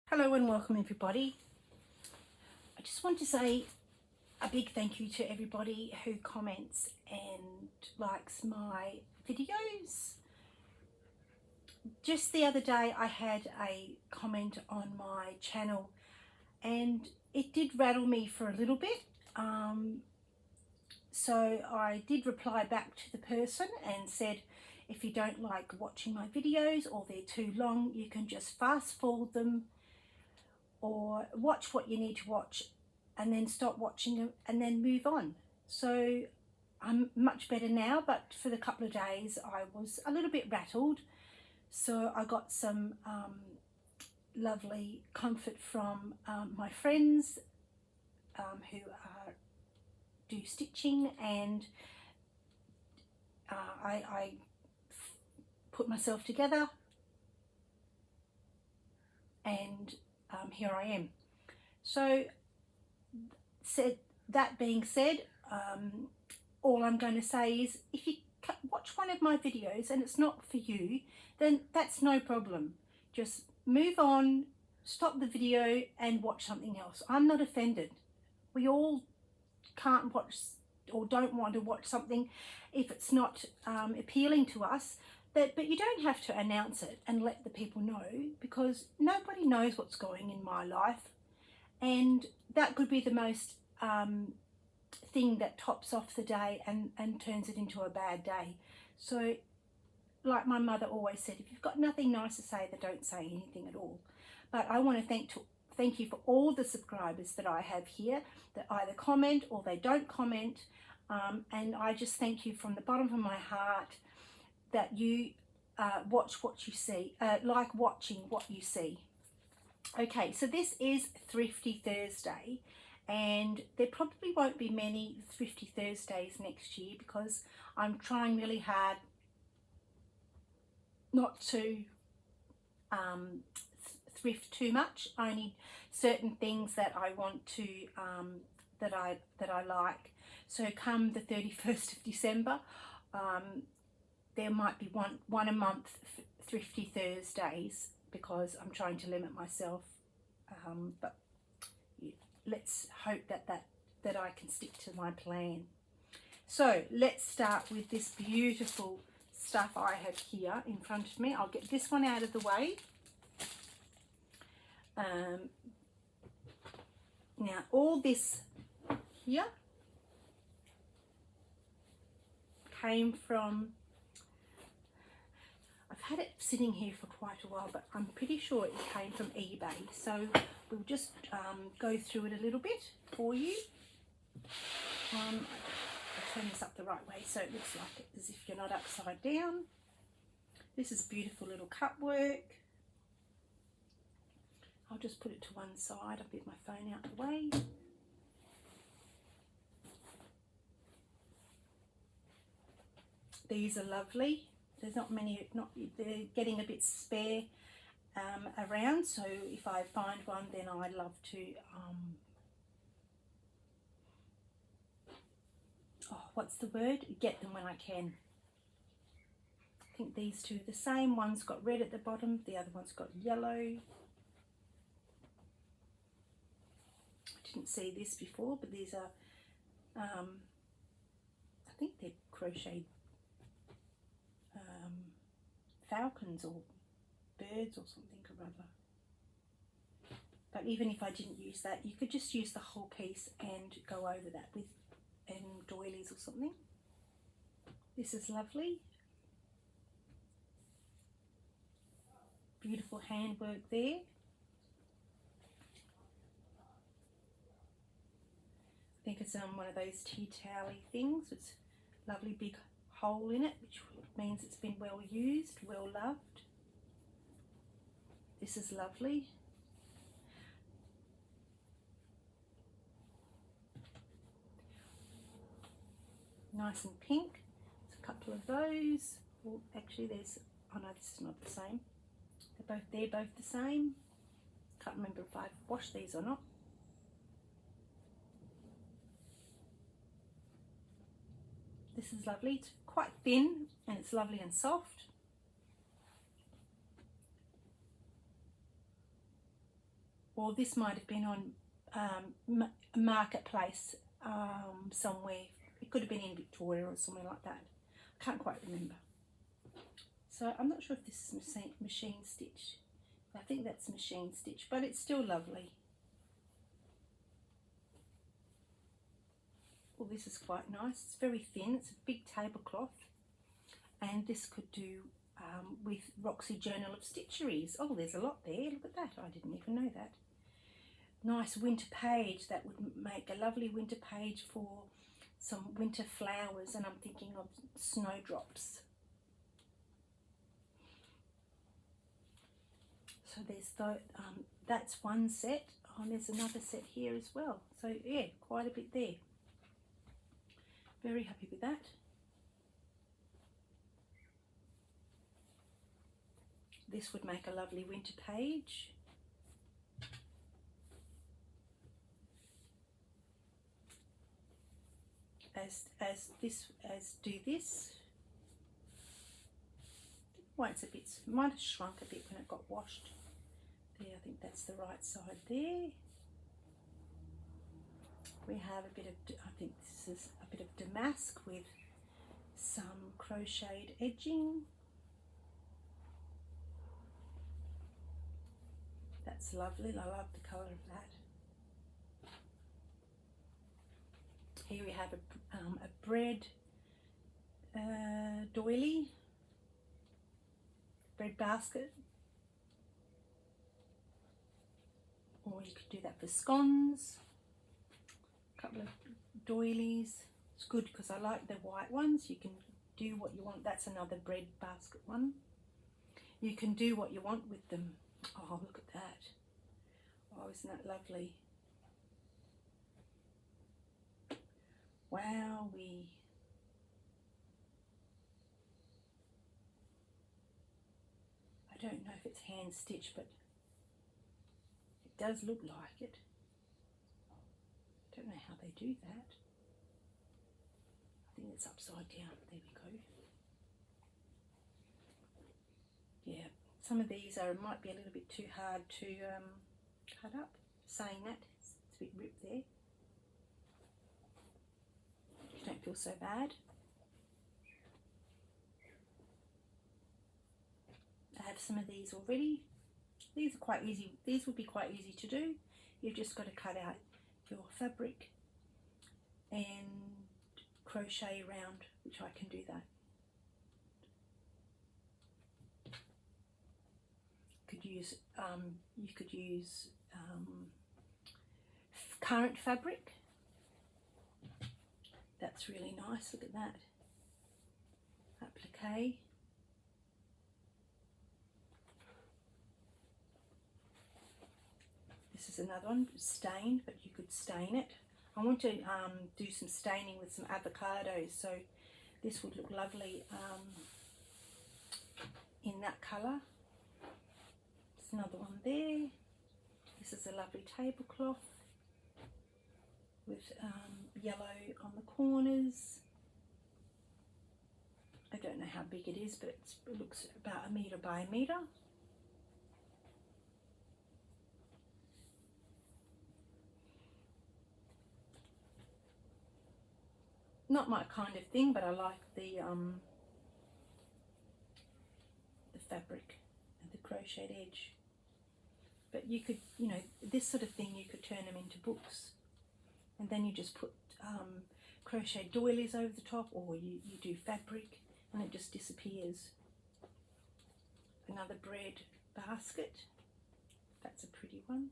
Hello and welcome everybody. I just want to say a big thank you to everybody who comments and likes my videos. Just the other day I had a comment on my channel and it did rattle me for a little bit. So I did reply back to the person and said, if you don't like watching my videos or they're too long, you can just fast forward them or watch what you need to watch and then stop watching them and then move on. So I'm much better now, but for the couple of days I was a little bit rattled. So I got some lovely comfort from my friends who do stitching, and I put myself together and here I am. So that being said, all I'm going to say is if you watch one of my videos and it's not for you, then that's no problem. Just move on, stop the video and watch something else. I'm not offended. We all can't watch or don't want to watch something if it's not appealing to us. But you don't have to announce it and let the people know, because nobody knows what's going in my life, and that could be the most thing that tops off the day and turns it into a bad day. So like my mother always said, if you've got nothing nice to say, then don't say anything at all. But I want to thank you for all the subscribers that I have here that either comment or they don't comment, and I just thank you from the bottom of my heart that you watch what you see, like watching what you see. Okay, so this is Thrifty Thursday, and there probably won't be many Thrifty Thursdays next year because I'm trying really hard not to thrift too much, only certain things that I want to that I like. So come the 31st of December, there might be one a month Thrifty Thursdays, because I'm trying to limit myself, but let's hope that I can stick to my plan. So let's start with this beautiful stuff I have here in front of me. I'll get this one out of the way. Now all this here came from, I've had it sitting here for quite a while, but I'm pretty sure it came from eBay. So we'll just go through it a little bit for you. I'll turn this up the right way so it looks like it as if you're not upside down. This is beautiful little cut work. I'll just put it to one side. I'll get my phone out of the way. These are lovely. There's not many, they're getting a bit spare around, so if I find one, then I'd love to what's the word? Get them when I can. I think these two are the same. One's got red at the bottom, the other one's got yellow. I didn't see this before, but these are I think they're crocheted falcons or birds or something or other. But even if I didn't use that, you could just use the whole piece and go over that with doilies or something. This is lovely. Beautiful handwork there. I think it's one of those tea towel-y things. It's lovely big hole in it, which means it's been well used, well loved. This is lovely. Nice and pink. There's a couple of those. Well, actually there's, oh no, this is not the same. They're both the same. Can't remember if I've washed these or not. This is lovely. It's quite thin and it's lovely and soft. or this might have been on Marketplace somewhere. It could have been in Victoria or somewhere like that. I can't quite remember. So I'm not sure if this is machine stitch. I think that's machine stitch, but it's still lovely. Well, this is quite nice. It's very thin. It's a big tablecloth, and this could do with Roxy Journal of Stitcheries. Oh, there's a lot there. Look at that. I didn't even know that. Nice winter page. That would make a lovely winter page for some winter flowers, and I'm thinking of snowdrops. So there's that's one set. Oh, and there's another set here as well. So yeah, quite a bit there. Very happy with that. This would make a lovely winter page. Do this. Well, it's a bit, might have shrunk a bit when it got washed. There, I think that's the right side there. We have a bit of, I think this is a bit of damask with some crocheted edging. That's lovely. I love the colour of that. Here we have a bread doily, bread basket, or you could do that for scones. A couple of doilies. It's good because I like the white ones. You can do what you want. That's another bread basket one. You can do what you want with them. Oh, look at that. Oh, isn't that lovely? Wowee. I don't know if it's hand stitched, but it does look like it. I don't know how they do that. I think it's upside down. There we go. Yeah, some of these might be a little bit too hard to cut up. Saying that, it's a bit ripped there. Don't feel so bad. I have some of these already. These are quite easy. These would be quite easy to do. You've just got to cut out your fabric and crochet around, which I can do that. You could use current fabric. That's really nice. Look at that. Applique. This is another one, stained, but you could stain it. I want to do some staining with some avocados, so this would look lovely in that colour. There's another one there. This is a lovely tablecloth with yellow on the corners. I don't know how big it is, but it looks about 1 metre by 1 metre. Not my kind of thing, but I like the fabric and the crocheted edge. But you could, you know, this sort of thing, you could turn them into books. And then you just put crochet doilies over the top, or you do fabric and it just disappears. Another bread basket. That's a pretty one.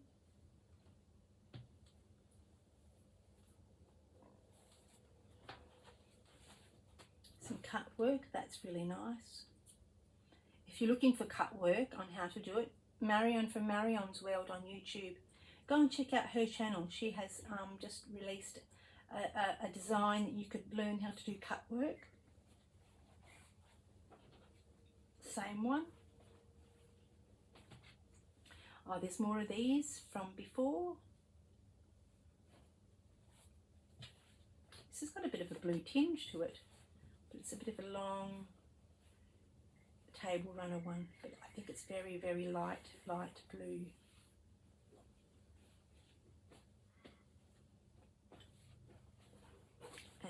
Some cut work, that's really nice. If you're looking for cut work on how to do it, Marion from Marion's World on YouTube, go and check out her channel. She has just released a design that you could learn how to do cut work. Same one. Oh, there's more of these from before. This has got a bit of a blue tinge to it, but it's a bit of a long table runner one, but I think it's very, very light blue.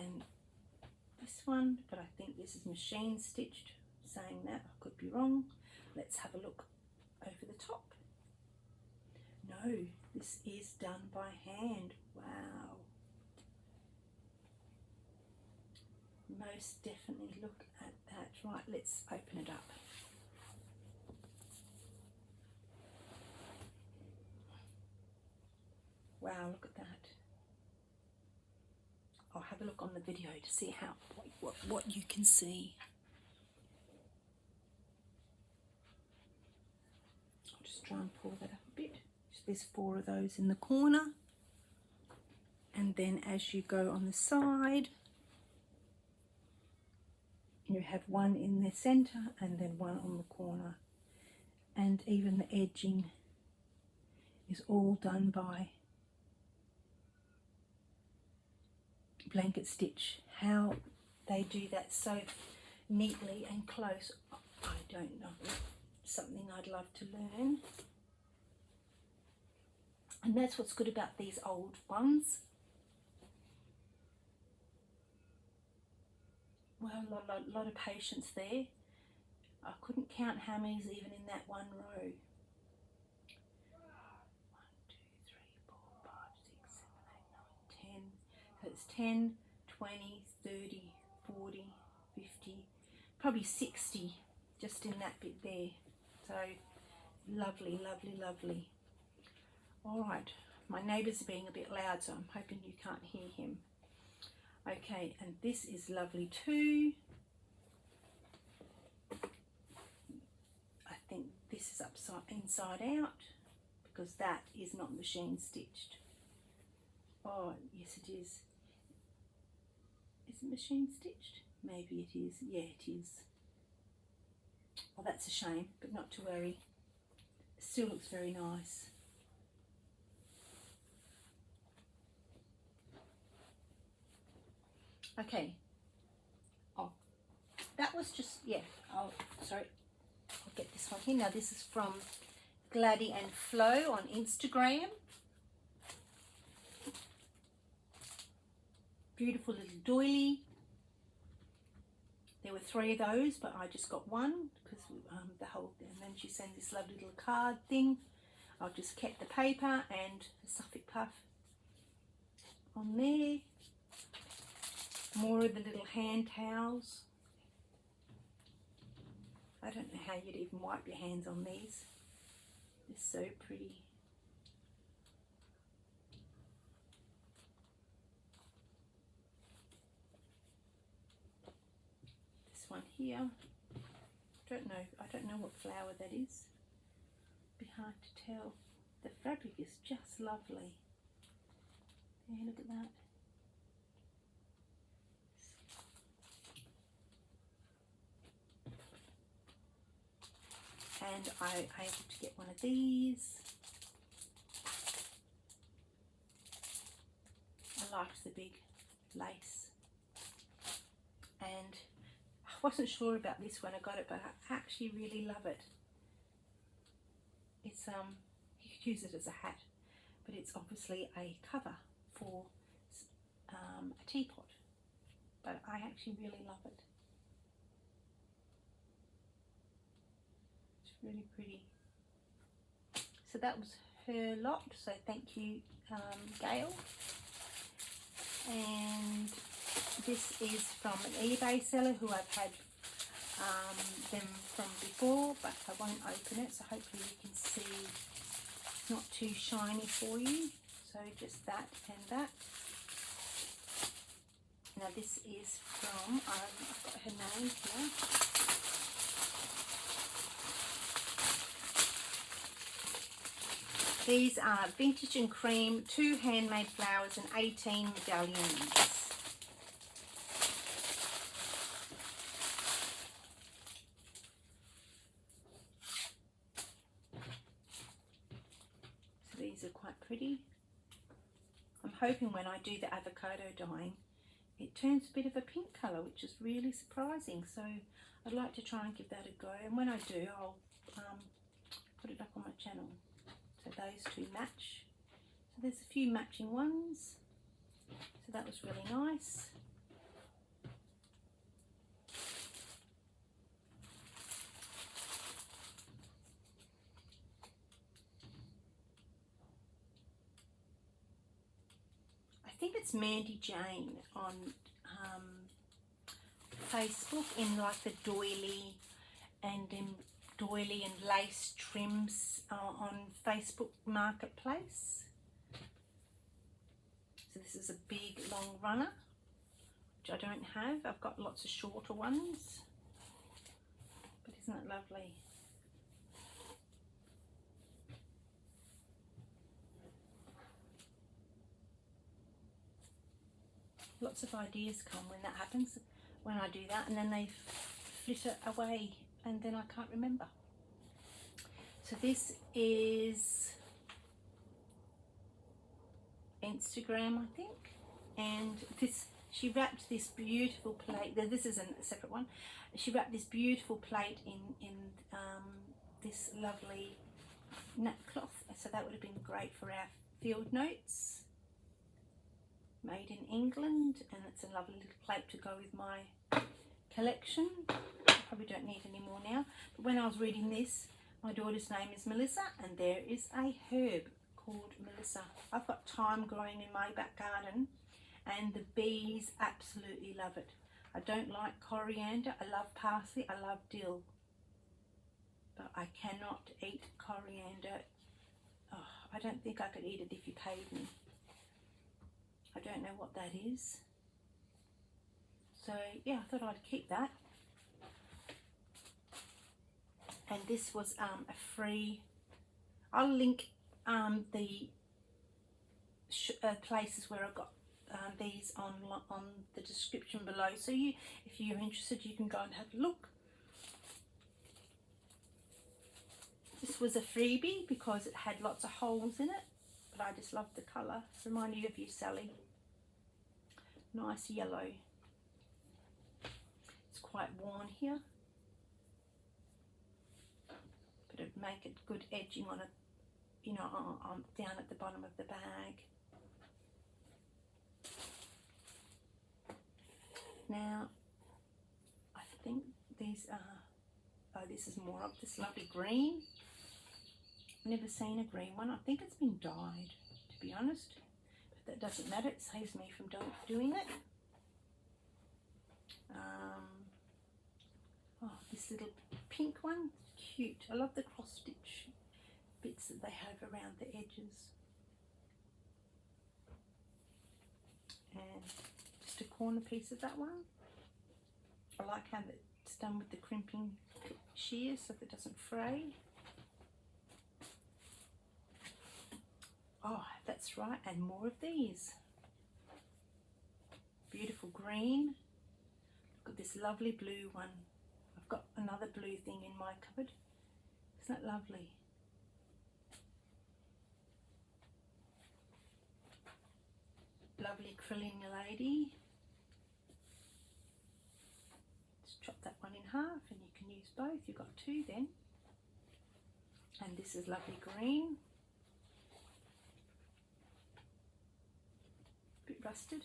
than this one, but I think this is machine stitched. Saying that, I could be wrong. Let's have a look over the top. No, this is done by hand. Wow. Most definitely look at that. Right, let's open it up. Wow, look at that. I'll have a look on the video to see how what you can see. I'll just try and pull that up a bit. There's 4 of those in the corner, and then as you go on the side, you have 1 in the center and then 1 on the corner, and even the edging is all done by blanket stitch. How they do that so neatly and close, I don't know. Something I'd love to learn. And that's what's good about these old ones. Well, a lot of patience there. I couldn't count how many's even in that one row. 1, 2, 3, 4, 5, 6, 7, 8, 9, 10. So it's 10, 20, 30, 40, 50, probably 60 just in that bit there. So lovely, lovely, lovely. All right, my neighbours are being a bit loud, so I'm hoping you can't hear him. Okay, and this is lovely too. I think this is inside out because that is not machine stitched. Oh, yes it is. Is it machine stitched? Maybe it is. Yeah, it is. Well, that's a shame, but not to worry. It still looks very nice. Okay. Oh, that was just, yeah. Oh, sorry. I'll get this one here. Now, this is from Gladdy and Flo on Instagram. Beautiful little doily. There were 3 of those, but I just got 1 because and then she sent this lovely little card thing. I've just kept the paper and the Suffolk puff on there. More of the little hand towels. I don't know how you'd even wipe your hands on these. They're so pretty. This one here. I don't know what flower that is. Be hard to tell. The fabric is just lovely. Yeah, look at that. And I able to get one of these. I liked the big lace, and I wasn't sure about this when I got it, but I actually really love it. It's you could use it as a hat, but it's obviously a cover for a teapot, but I actually really love it. Really pretty. So that was her lot, so thank you, Gail. And this is from an eBay seller who I've had them from before, but I won't open it, so hopefully you can see it's not too shiny for you. So just that and that. Now this is from, I've got her name here. These are Vintage and Cream, 2 handmade flowers and 18 medallions. So these are quite pretty. I'm hoping when I do the avocado dyeing, it turns a bit of a pink colour, which is really surprising. So I'd like to try and give that a go. And when I do, I'll put it up on my channel. So those 2 match. So there's a few matching ones. So that was really nice. think it's Mandy Jane on Facebook, in like the doily and lace trims on Facebook Marketplace. So this is a big long runner, which I don't have. I've got lots of shorter ones, but isn't it lovely? Lots of ideas come when that happens, when I do that, and then they flitter away and then I can't remember. So this is Instagram, I think, and this, she wrapped this beautiful plate. This is a separate one. She wrapped this beautiful plate in this lovely nap cloth, so that would have been great for our field notes. Made in England, and it's a lovely little plate to go with my collection. I probably don't need any more now, but when I was reading this, my daughter's name is Melissa, and there is a herb called Melissa. I've got thyme growing in my back garden, and the bees absolutely love it. I don't like coriander, I love parsley, I love dill, but I cannot eat coriander. Oh, I don't think I could eat it if you paid me. I don't know what that is. So yeah, I thought I'd keep that. And this was a free, I'll link the places where I got these on the description below. So if you're interested, you can go and have a look. This was a freebie because it had lots of holes in it, but I just loved the colour. Reminded you of you, Sally. Nice yellow. It's quite worn here, but it'd make it good edging on it, you know, down at the bottom of the bag. Now, I think these are, oh, this is more of this lovely green. I've never seen a green one. I think it's been dyed, to be honest. That doesn't matter, it saves me from doing it. Oh, this little pink one, cute. I love the cross stitch bits that they have around the edges. And just a corner piece of that one. I like how it's done with the crimping shears so that it doesn't fray. Oh, that's right, and more of these. Beautiful green. Look at this lovely blue one. I've got another blue thing in my cupboard. Isn't that lovely? Lovely Krillin lady. Just chop that one in half and you can use both. You've got two then. And this is lovely green. Bit rusted.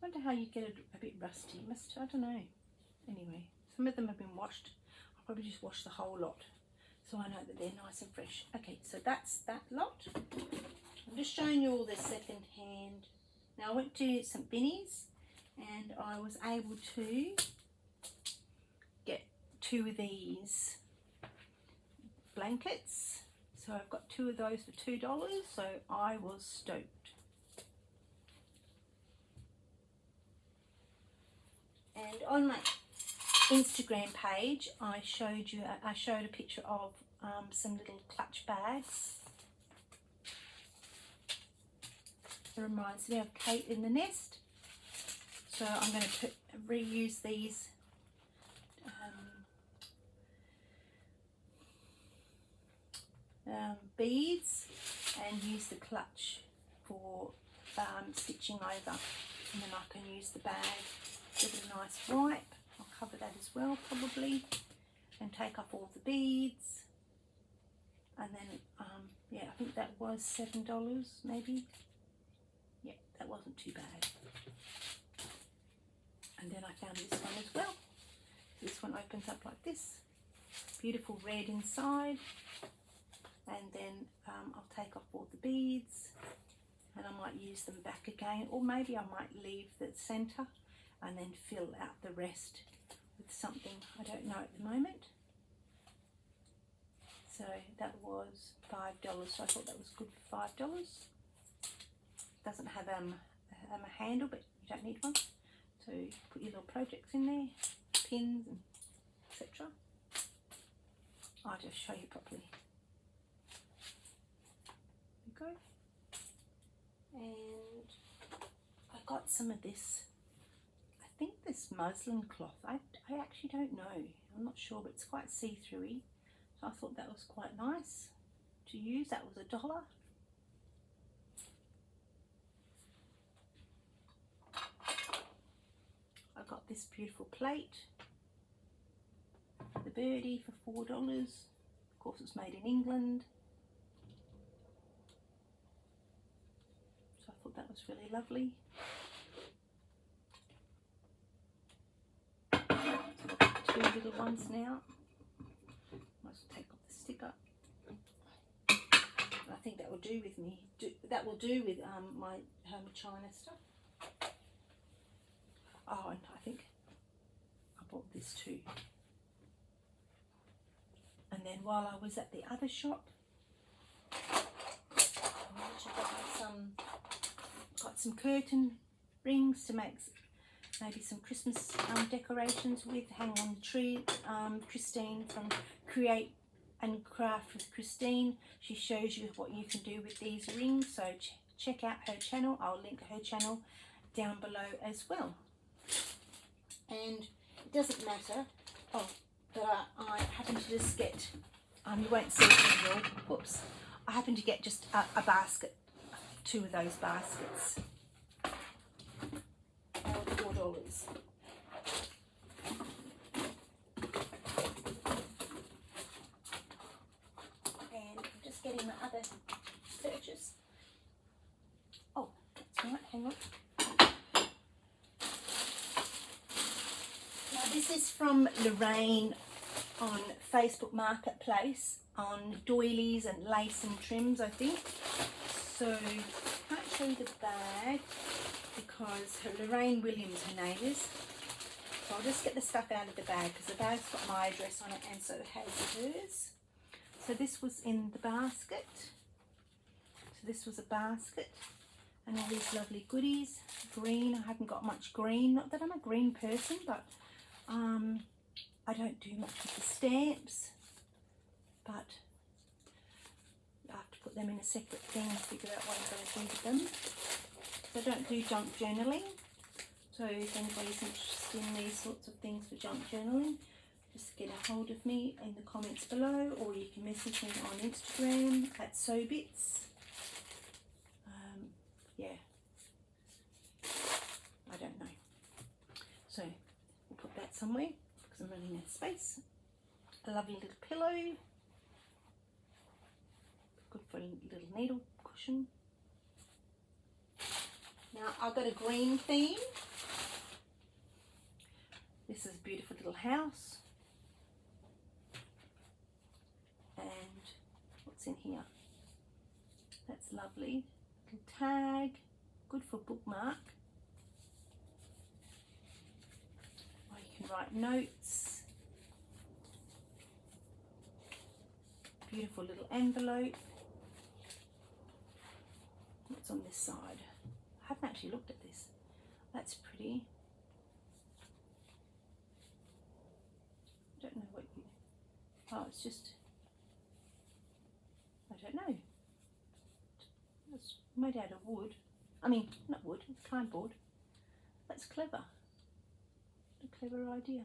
I wonder how you get it a bit rusty. I don't know. Anyway, some of them have been washed. I'll probably just wash the whole lot so I know that they're nice and fresh. Okay, so that's that lot. I'm just showing you all the second hand. Now I went to St. Vinny's and I was able to get two of these blankets. So I've got two of those for $2, so I was stoked. And on my Instagram page, I showed a picture of some little clutch bags. It reminds me of Kate in the Nest. So I'm going to reuse these beads and use the clutch for stitching over, and then I can use the bag. Give it a nice wipe. I'll cover that as well probably, and take off all the beads. And then yeah, I think that was $7 maybe. Yeah, that wasn't too bad. And then I found this one as well. This one opens up like this. Beautiful red inside. And then I'll take off all the beads. and I might use them back again, or maybe I might leave the centre and then fill out the rest with something. I don't know at the moment. So that was $5, so I thought that was good for $5. Doesn't have a handle, but you don't need one. So put your little projects in there, pins and etc. I'll just show you properly. There you go. And I got some of this, I think this muslin cloth. I actually don't know. I'm not sure, but it's quite see-through-y. So I thought that was quite nice to use. That was $1. I got this beautiful plate, the birdie, for $4. Of course, it's made in England. So I thought that was really lovely. So I've got 2 little ones now. Might as well take off the sticker. I think that will do with me. That will do with my home china stuff. Oh, and I think I bought this too. And then while I was at the other shop, I got some curtain rings to make maybe some Christmas decorations with, hang on the tree. Christine from Create and Craft with Christine, she shows you what you can do with these rings, so check out her channel. I'll link her channel down below as well. And it doesn't matter, but I happen to just get, you won't see it anymore, whoops, I happen to get just a basket, 2 of those baskets, $4. And I'm just getting my other purchase. Oh, that's right, hang on. Now this is from Lorraine on Facebook Marketplace on doilies and lace and trims, I think. So I can't show you the bag because Lorraine Williams, her name is. So I'll just get the stuff out of the bag because the bag's got my address on it and so has hers. So this was in the basket. So this was a basket and all these lovely goodies. Green, I haven't got much green. Not that I'm a green person, but I don't do much with the stamps. But I have to put them in a separate thing and figure out what I'm going to do with them. So I don't do junk journaling. So if anybody's interested in these sorts of things for junk journaling, just get a hold of me in the comments below, or you can message me on Instagram at Sewbits. Yeah, I don't know. So we'll put that somewhere because I'm running out of space. A lovely little pillow. Good for a little needle cushion. Now I've got a green theme. This is a beautiful little house. And what's in here? That's lovely. Little tag, good for bookmark. Or you can write notes. Beautiful little envelope. What's on this side? I haven't actually looked at this. That's pretty. I don't know what you... Oh, it's just... I don't know. It's made out of wood. I mean, not wood, it's cardboard. That's clever. A clever idea.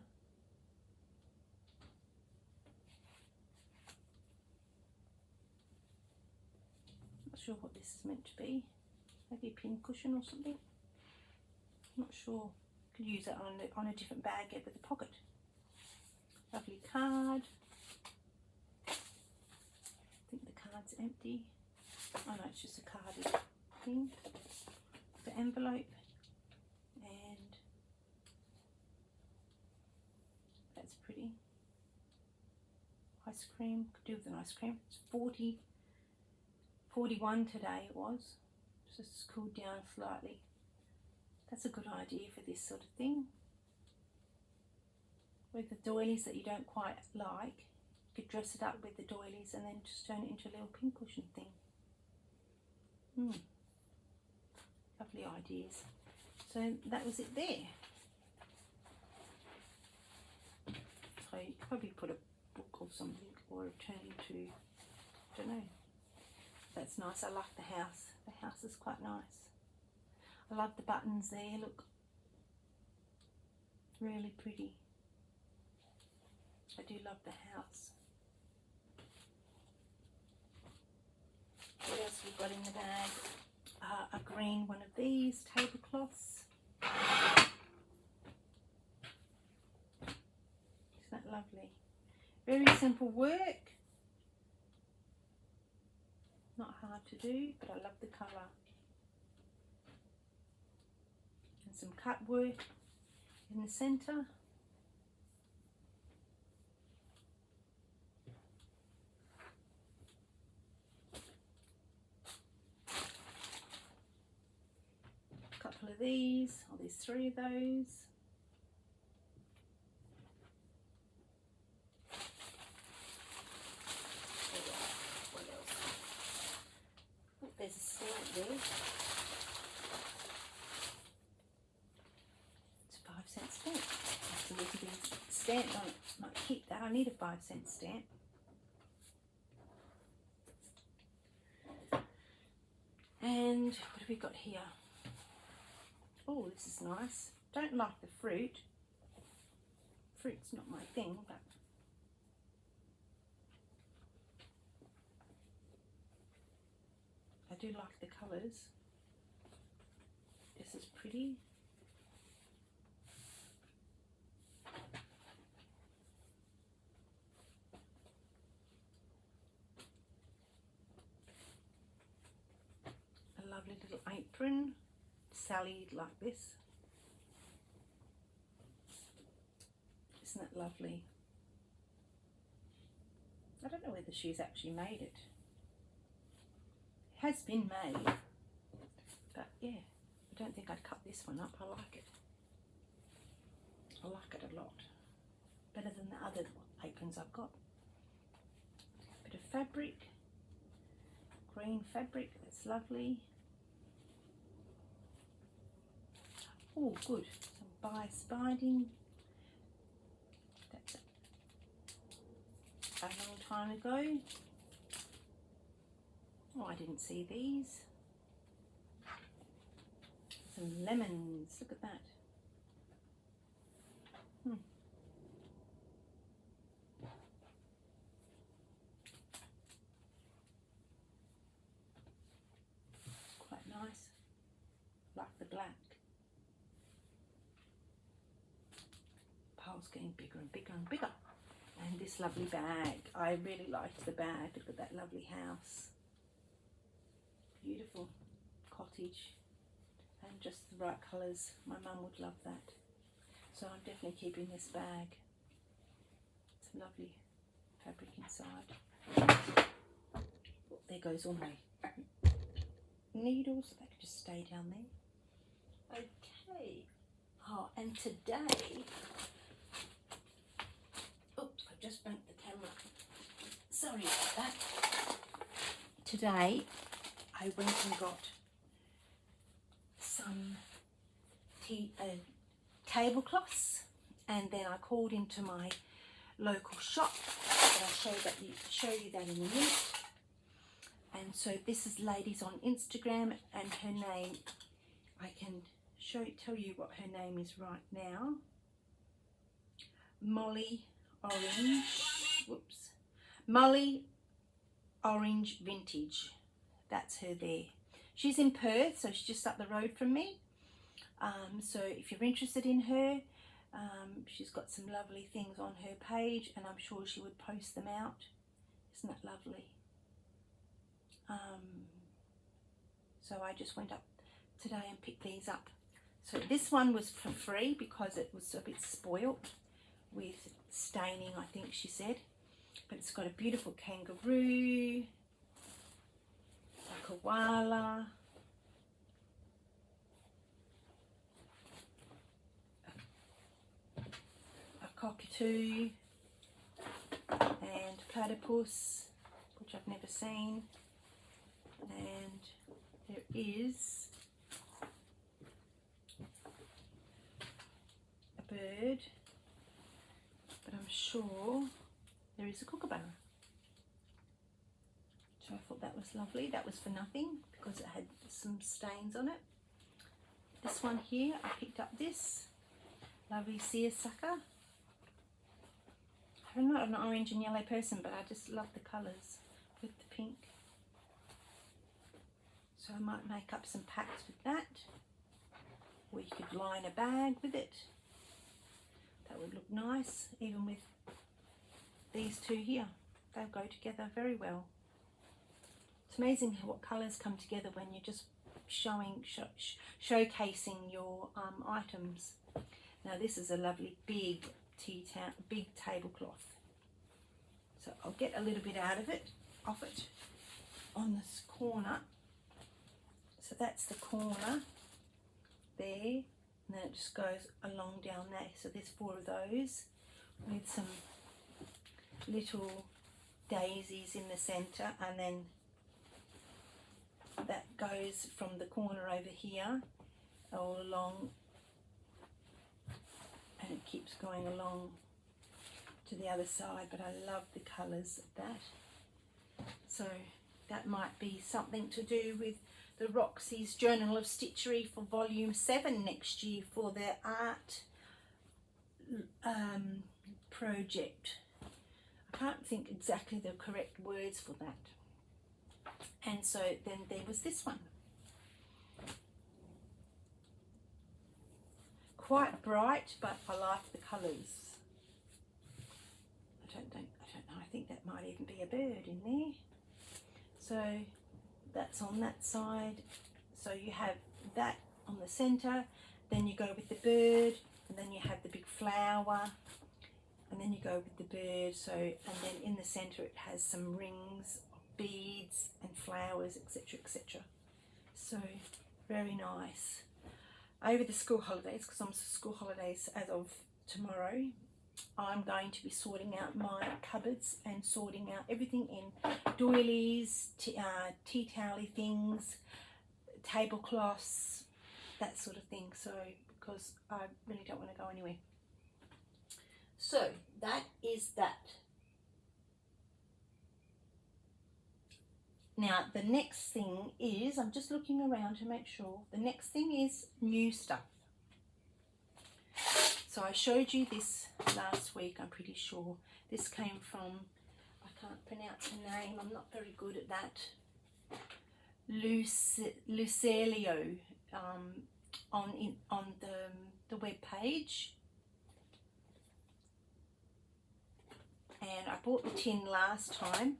Not sure what this is meant to be. Maybe a pin cushion or something. Not sure. Could use that on a different bag with a pocket. Lovely card. I think the card's empty. Oh no, it's just a carded thing. The envelope. And that's pretty. Ice cream. Could do with an ice cream. It's 41 today it was. Just cooled down slightly. That's a good idea for this sort of thing. With the doilies that you don't quite like, you could dress it up with the doilies and then just turn it into a little pincushion thing. Lovely ideas. So that was it there. So you could probably put a book or something, or turn into, I don't know. That's nice. I like the house. The house is quite nice. I love the buttons there, look. Really pretty. I do love the house. What else have we got in the bag? A green one of these tablecloths. Isn't that lovely? Very simple work. Not hard to do, but I love the colour. And some cut work in the centre. A couple of these, or there's 3 of those. What else? Oh, there's a stamp there. It's a 5-cent stamp. That's a little bit stamped on it. Might keep that. I need a 5-cent stamp. And what have we got here? Oh, this is nice. Don't like the fruit. Fruit's not my thing, but I do like the colours. This is pretty. A lovely little apron. Sallied like this. Isn't it lovely? I don't know whether she's actually made it. It has been made, but yeah, I don't think I'd cut this one up. I like it. I like it a lot. Better than the other aprons I've got. Bit of fabric, green fabric, that's lovely. Oh, good. Some bias binding. That's a long time ago. Oh, I didn't see these. Some lemons. Look at that. Quite nice. Like the black. Pile's getting bigger and bigger and bigger. And this lovely bag. I really liked the bag. Look at that lovely house. Beautiful cottage. And just the right colours. My mum would love that. So I'm definitely keeping this bag. Some lovely fabric inside. Oh, there goes all my needles. They could just stay down there. Okay. Oh, and today, oops, I just bent the camera. Sorry about that. Today, I went and got some tablecloths, and then I called into my local shop, and I'll show you that in a minute. And so this is ladies on Instagram, and her name, I can tell you what her name is right now. Molly Orange Vintage. That's her there. She's in Perth, so she's just up the road from me. So if you're interested in her, she's got some lovely things on her page, and I'm sure she would post them out. Isn't that lovely? So I just went up today and picked these up. So this one was for free because it was a bit spoilt with staining, I think she said. But it's got a beautiful kangaroo, a koala, cockatoo and platypus, which I've never seen, and there is a bird, but I'm sure there is a kookaburra. So I thought that was lovely. That was for nothing because it had some stains on it. This one here, I picked up this lovely seersucker. I'm not an orange and yellow person, but I just love the colours with the pink. So I might make up some packs with that. Or you could line a bag with it. That would look nice, even with these two here. They'll go together very well. It's amazing what colours come together when you're just showcasing your items. Now this is a lovely big tablecloth. So I'll get a little bit off it on this corner. So that's the corner there, and then it just goes along down there. So there's 4 of those with some little daisies in the centre, and then that goes from the corner over here all along, and it keeps going along to the other side. But I love the colours of that. So that might be something to do with the Roxy's Journal of Stitchery for Volume 7 next year for their art project. I can't think exactly the correct words for that. And so then there was this one. Quite bright, but I like the colours. I don't know, I think that might even be a bird in there. So that's on that side. So you have that on the centre, then you go with the bird, and then you have the big flower, and then you go with the bird. So, and then in the centre it has some rings, beads and flowers, etc, etc. So very nice. Over the school holidays, because I'm school holidays as of tomorrow, I'm going to be sorting out my cupboards and sorting out everything in doilies, tea towel-y things, tablecloths, that sort of thing. So because I really don't want to go anywhere. So that is that. Now the next thing is, I'm just looking around to make sure, the next thing is new stuff. So I showed you this last week, I'm pretty sure. This came from, I can't pronounce the name, I'm not very good at that, Lucelio, on the web page. And I bought the tin last time,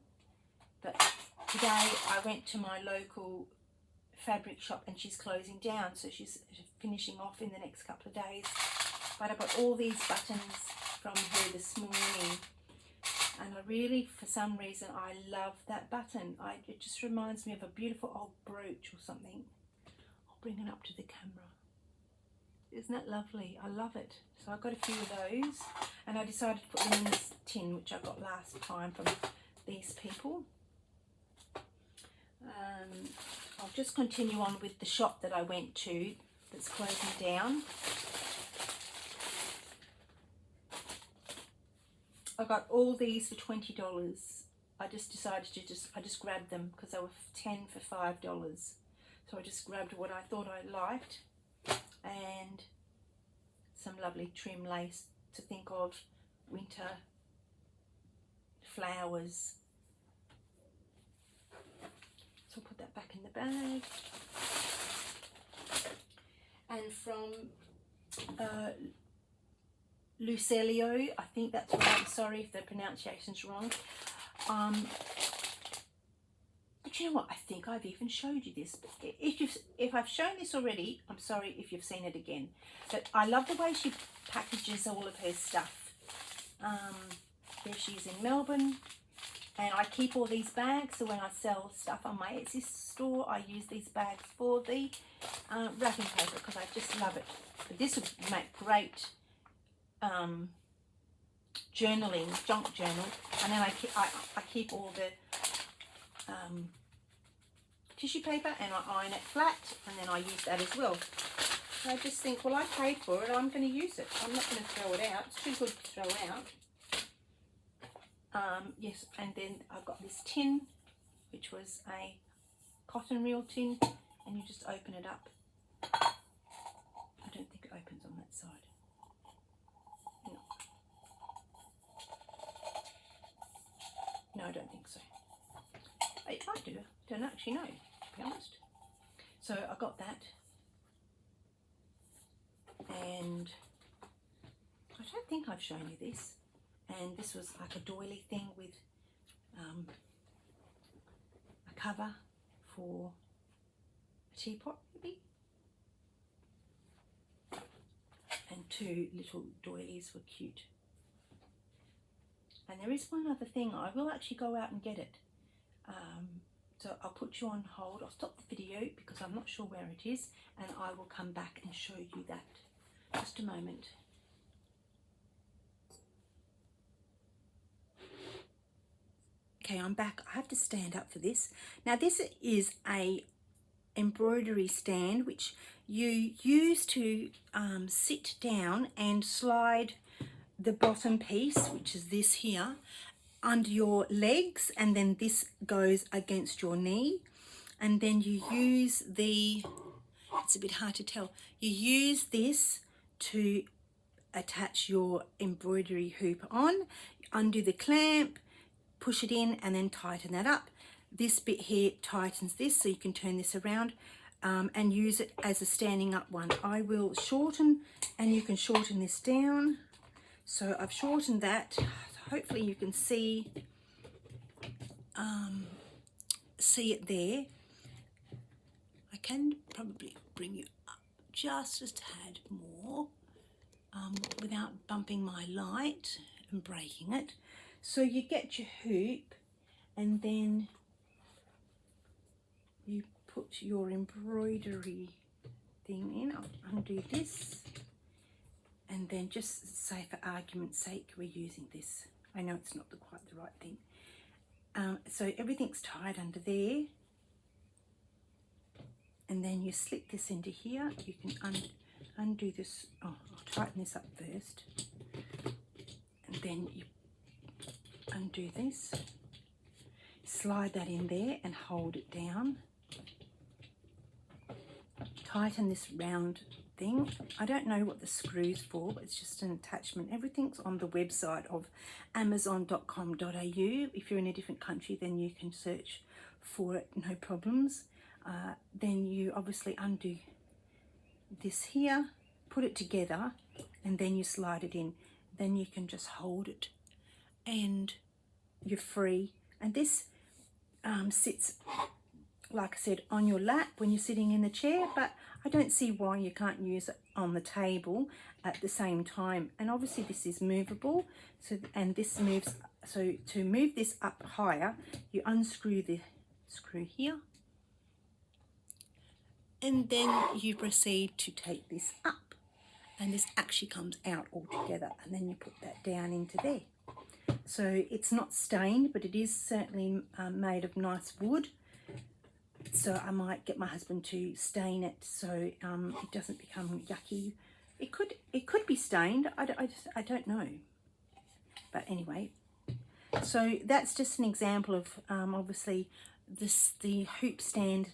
but today I went to my local fabric shop and she's closing down, so she's finishing off in the next couple of days. But I got all these buttons from her this morning, and I really, for some reason, I love that button. It just reminds me of a beautiful old brooch or something. I'll bring it up to the camera. Isn't that lovely? I love it. So I got a few of those, and I decided to put them in this tin, which I got last time from these people. I'll just continue on with the shop that I went to that's closing down. I got all these for $20. I just decided to I just grabbed them because they were 10 for $5. So I just grabbed what I thought I liked, and some lovely trim lace to think of winter flowers. So I'll put that back in the bag. And from Lucelio, I think that's right, I'm sorry if the pronunciation's wrong. But you know what, I think I've even showed you this. But if I've shown this already, I'm sorry if you've seen it again. But I love the way she packages all of her stuff. There she is in Melbourne. And I keep all these bags, so when I sell stuff on my Etsy store, I use these bags for the wrapping paper because I just love it. But this would make great journaling, junk journal, and then I keep all the tissue paper and I iron it flat, and then I use that as well. So I just think, well, I paid for it, I'm going to use it. I'm not going to throw it out. It's too good to throw out. Yes, and then I've got this tin, which was a cotton reel tin, and you just open it up. I don't think it opens on that side. No, I don't think so. It might do. I don't actually know, to be honest. So I got that, and I don't think I've shown you this. And this was like a doily thing with a cover for a teapot, maybe. And two little doilies were cute. And there is one other thing. I will actually go out and get it. So I'll put you on hold. I'll stop the video because I'm not sure where it is, and I will come back and show you that. Just a moment. Okay, I'm back. I have to stand up for this. Now this is a embroidery stand which you use to sit down and slide the bottom piece, which is this here, under your legs, and then this goes against your knee, and then you use the, it's a bit hard to tell, you use this to attach your embroidery hoop on, undo the clamp, push it in, and then tighten that up. This bit here tightens this, so you can turn this around and use it as a standing up one. I will shorten, and you can shorten this down. So I've shortened that. Hopefully you can see it there. I can probably bring you up just a tad more without bumping my light and breaking it. So you get your hoop, and then you put your embroidery thing in. I'll undo this, and then just say for argument's sake we're using this. I know it's not quite the right thing. So everything's tied under there, and then you slip this into here. You can undo this. Oh, I'll tighten this up first, and then you undo this, slide that in there and hold it down. Tighten this round thing. I don't know what the screw's for, but it's just an attachment. Everything's on the website of amazon.com.au. If you're in a different country, then you can search for it, no problems. Then you obviously undo this here, put it together, and then you slide it in. Then you can just hold it, and you're free. And this sits, like I said, on your lap when you're sitting in the chair, but I don't see why you can't use it on the table at the same time. And obviously this is movable, so, and this moves, so to move this up higher, you unscrew the screw here, and then you proceed to take this up, and this actually comes out all together, and then you put that down into there. So it's not stained, but it is certainly made of nice wood. So I might get my husband to stain it so it doesn't become yucky. It could be stained. I don't know. But anyway, so that's just an example of obviously the hoop stand.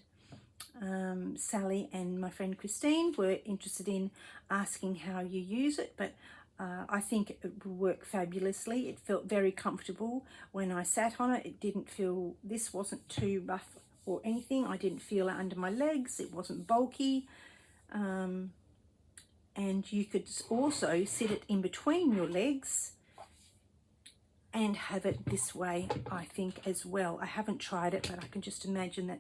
Sally and my friend Christine were interested in asking how you use it, but I think it will work fabulously. It felt very comfortable when I sat on it. It didn't feel, this wasn't too rough or anything. I didn't feel it under my legs. It wasn't bulky. And you could also sit it in between your legs and have it this way, I think, as well. I haven't tried it, but I can just imagine that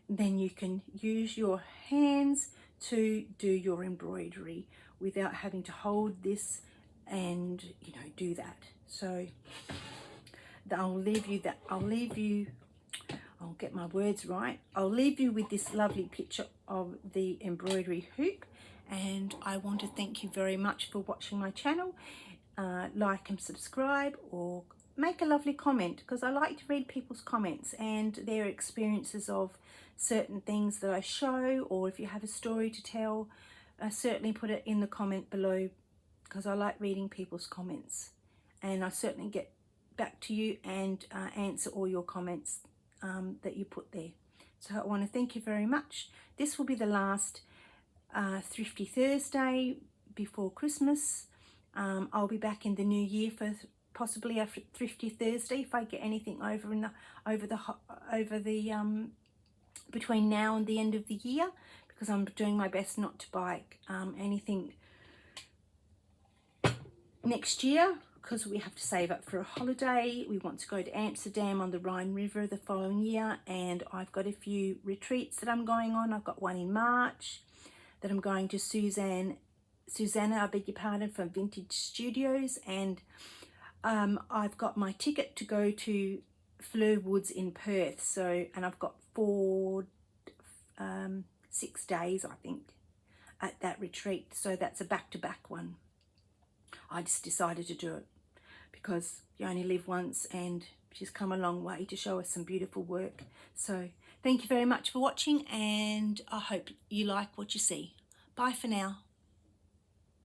then you can use your hands to do your embroidery without having to hold this and, you know, do that. So I'll leave you, I'll get my words right. I'll leave you with this lovely picture of the embroidery hoop, and I want to thank you very much for watching my channel. like and subscribe, or make a lovely comment, because I like to read people's comments and their experiences of certain things that I show, or if you have a story to tell, certainly put it in the comment below, because I like reading people's comments, and I certainly get back to you and answer all your comments that you put there. So I want to thank you very much. This will be the last Thrifty Thursday before Christmas. I'll be back in the new year for possibly a Thrifty Thursday if I get anything over the between now and the end of the year, because I'm doing my best not to buy anything next year, because we have to save up for a holiday. We want to go to Amsterdam on the Rhine River the following year, and I've got a few retreats that I'm going on. I've got one in March that I'm going to Susanna, I beg your pardon, from Vintage Studios, and I've got my ticket to go to Fleur Woods in Perth. So, and I've got 6 days, I think, at that retreat. So that's a back-to-back one. I just decided to do it because you only live once, and she's come a long way to show us some beautiful work. So thank you very much for watching, and I hope you like what you see. Bye for now.